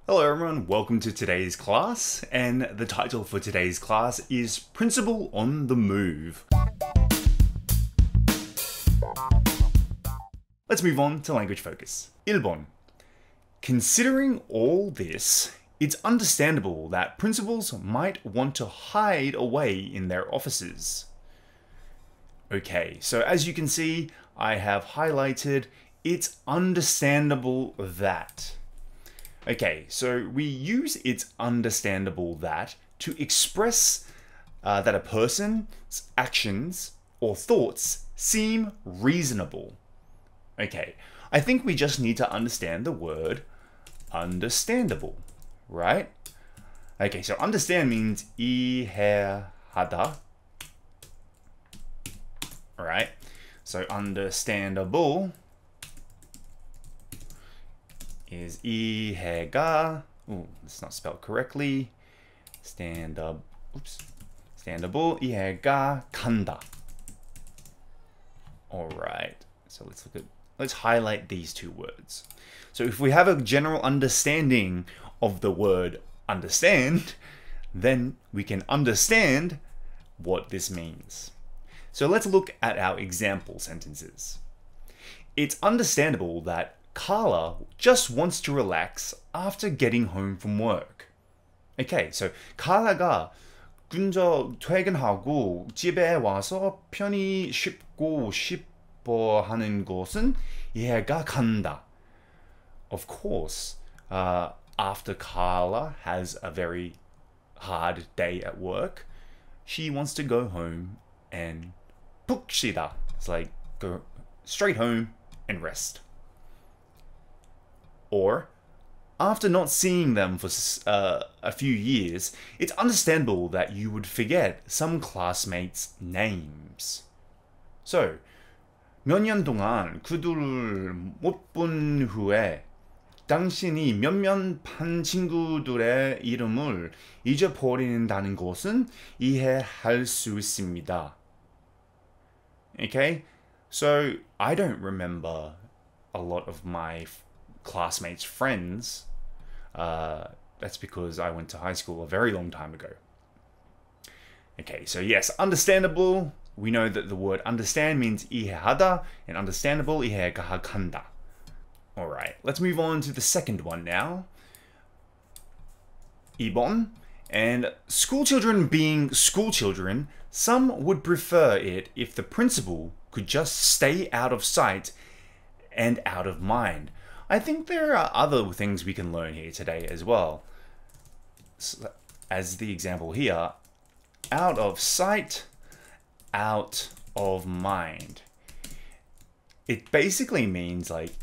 Hello everyone, welcome to today's class, and the title for today's class is Principal on the Move. Let's move on to language focus. 1번. Considering all this, it's understandable that principals might want to hide away in their offices. Okay, so as you can see, I have highlighted it's understandable that. Okay, so we use it's understandable that to express that a person's actions or thoughts seem reasonable. Okay, I think we just need to understand the word understandable, right? Okay, so understand means 이해하다, right? So understandable is 이해가, it's not spelled correctly. Standable, 이해가 간다. All right, so let's highlight these two words. So if we have a general understanding of the word understand, then we can understand what this means. So let's look at our example sentences. It's understandable that Carla just wants to relax after getting home from work. Okay, so Carla가 근저 퇴근하고 집에 와서 편히 쉬고 싶어 하는 것은 이해가 간다. Of course, after Carla has a very hard day at work, she wants to go home and 푹 쉬다. It's like go straight home and rest. Or, after not seeing them for a few years, it's understandable that you would forget some classmates' names. So, 몇 년 동안 그들을 못 본 후에 당신이 몇몇 반 친구들의 이름을 잊어버린다는 것은 이해할 수 있습니다. Okay, so I don't remember a lot of my classmates' friends. That's because I went to high school a very long time ago. Okay, so yes, understandable. We know that the word understand means 이해하다, and understandable 이해가 간다. All right, let's move on to the second one now. 2번. And school children being school children, some would prefer it if the principal could just stay out of sight and out of mind. I think there are other things we can learn here today as well. So, as the example here, out of sight, out of mind. It basically means like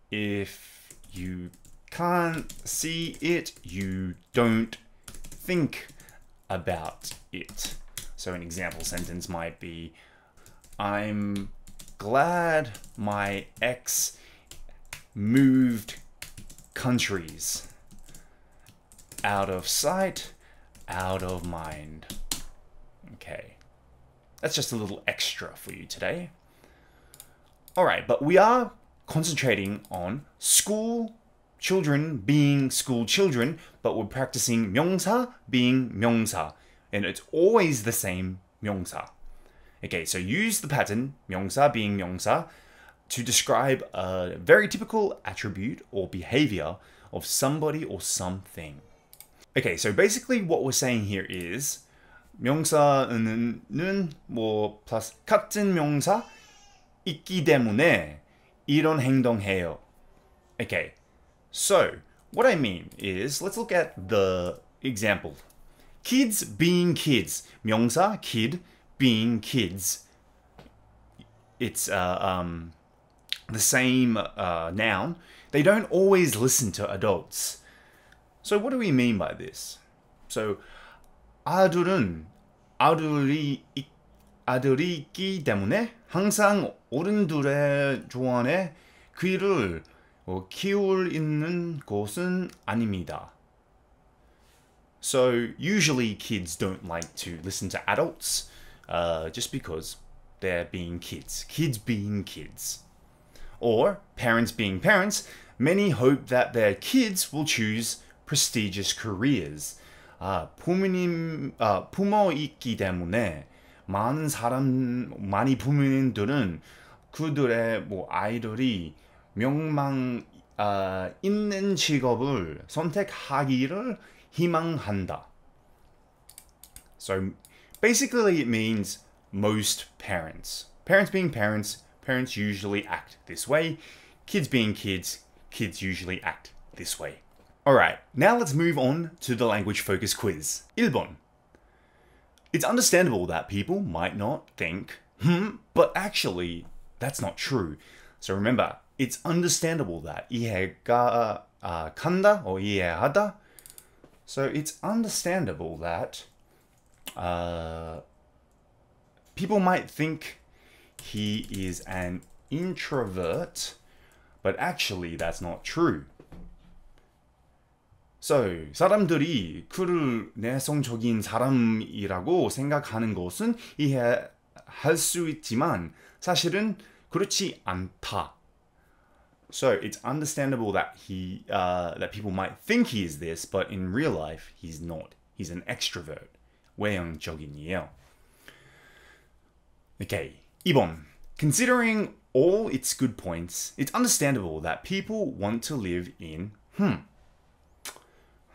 if you can't see it, you don't think about it. So an example sentence might be, I'm glad my ex moved countries. Out of sight, out of mind. Okay, that's just a little extra for you today. All right, but we are concentrating on school children being school children, but we're practicing 명사 being 명사, and it's always the same 명사. Okay, so use the pattern 명사 being 명사 to describe a very typical attribute or behavior of somebody or something. Okay, so basically what we're saying here is 명사는 뭐 plus 같은 명사 있기 때문에 이런 행동해요. Okay, so what I mean is let's look at the example. Kids being kids. 명사 kid being kids. It's the same noun. They don't always listen to adults. So what do we mean by this? So 아들은 아들이 있기 때문에 항상 어른들의 조언에 귀를 기울 있는 것은 아닙니다. So usually kids don't like to listen to adults just because they're being kids. Kids being kids. Or parents being parents, Many hope that their kids will choose prestigious careers. 부모이기 때문에 많이 부모님들은 그들의 아이들이 명망 있는 직업을 선택하기를 희망한다. So basically it means most parents. Parents being parents, parents usually act this way. Kids being kids, kids usually act this way. Alright, now let's move on to the language focus quiz. 1번. It's understandable that people might not think, but actually, that's not true. So remember, it's understandable that 이해가 간다 or 이해하다. So it's understandable that people might think he is an introvert, but actually that's not true. So, 사람들이 그를 내성적인 사람이라고 생각하는 것은 이해할 수 있지만 사실은 그렇지 않다. So, it's understandable that that people might think he is this, but in real life, he's not. He's an extrovert. 외향적인이에요. Okay, 2번. Considering all its good points, it's understandable that people want to live in,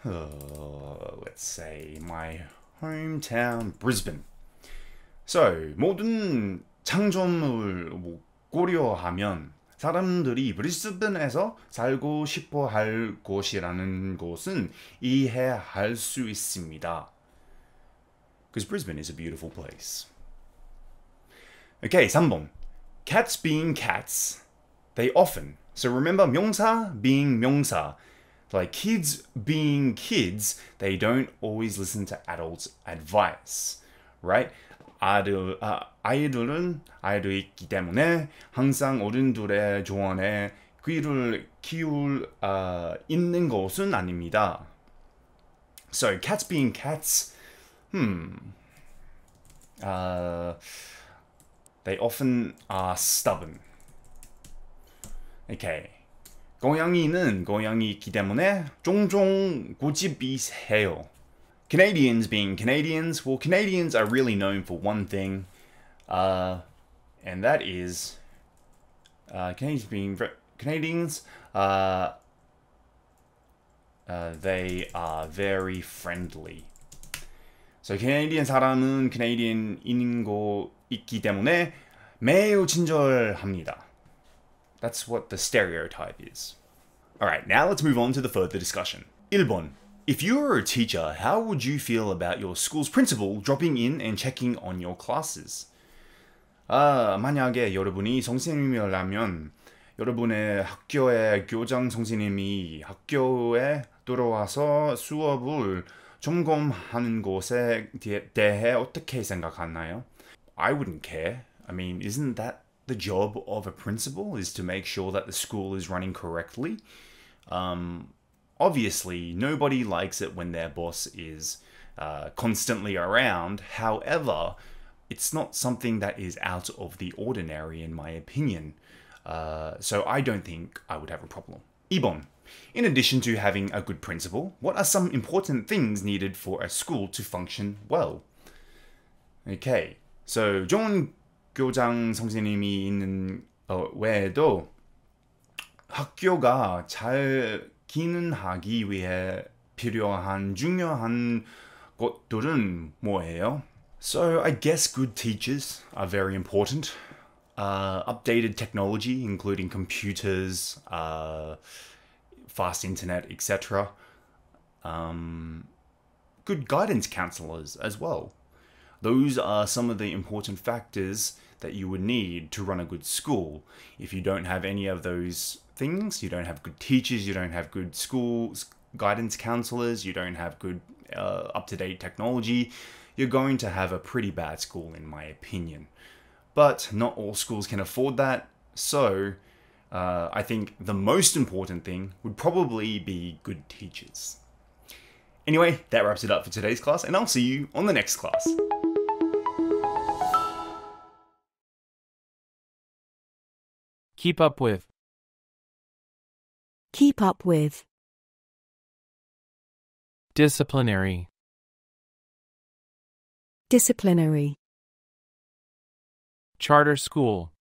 let's say my hometown, Brisbane. So, 모든 장점을 고려하면 사람들이 브리스번에서 살고 싶어 할 곳이라는 것은 이해할 수 있습니다. Because Brisbane is a beautiful place. Okay, 3번. Cats being cats, they often. So remember, 명사 being 명사. Like kids being kids, they don't always listen to adults' advice, right? 아이들은 아이들이기 때문에 항상 어른들의 조언에 귀를 기울 있는 것은 아닙니다. So cats being cats, they often are stubborn. Okay. 고양이는 고양이이기 때문에 종종 고집이 세요. Canadians being Canadians, well, Canadians are really known for one thing, and that is Canadians being Canadians. They are very friendly. So Canadian 사람은 Canadian인 거 있기 때문에 매우 친절합니다. That's what the stereotype is. Alright, now let's move on to the further discussion. 1번. If you were a teacher, how would you feel about your school's principal dropping in and checking on your classes? 만약에 여러분이 선생님이라면 여러분의 학교의 교장 선생님이 학교에 들어와서 수업을 점검하는 것에 대해 어떻게 생각하나요? I wouldn't care. I mean, isn't that the job of a principal, is to make sure that the school is running correctly? Obviously, nobody likes it when their boss is constantly around. However, it's not something that is out of the ordinary, in my opinion. So I don't think I would have a problem. 2번. In addition to having a good principal, what are some important things needed for a school to function well? Okay, so 좋은 교장 선생님이 있는 외에도 학교가 잘 기능하기 위해 필요한 중요한 것들은 뭐예요? So I guess good teachers are very important. Updated technology, including computers, fast internet, etc. Good guidance counselors as well. Those are some of the important factors that you would need to run a good school. If you don't have any of those things, you don't have good teachers, you don't have good school guidance counselors, you don't have good up-to-date technology, you're going to have a pretty bad school, in my opinion. But not all schools can afford that, so I think the most important thing would probably be good teachers. Anyway, that wraps it up for today's class, and I'll see you on the next class. Keep up with Keep up with. Disciplinary. Disciplinary. Charter school.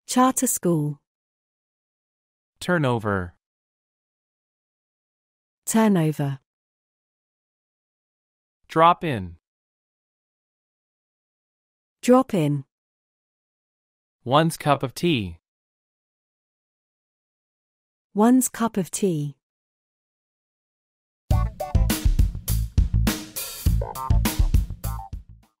Charter school. Turnover. Turnover. Drop in. Drop in. One's cup of tea. One's cup of tea.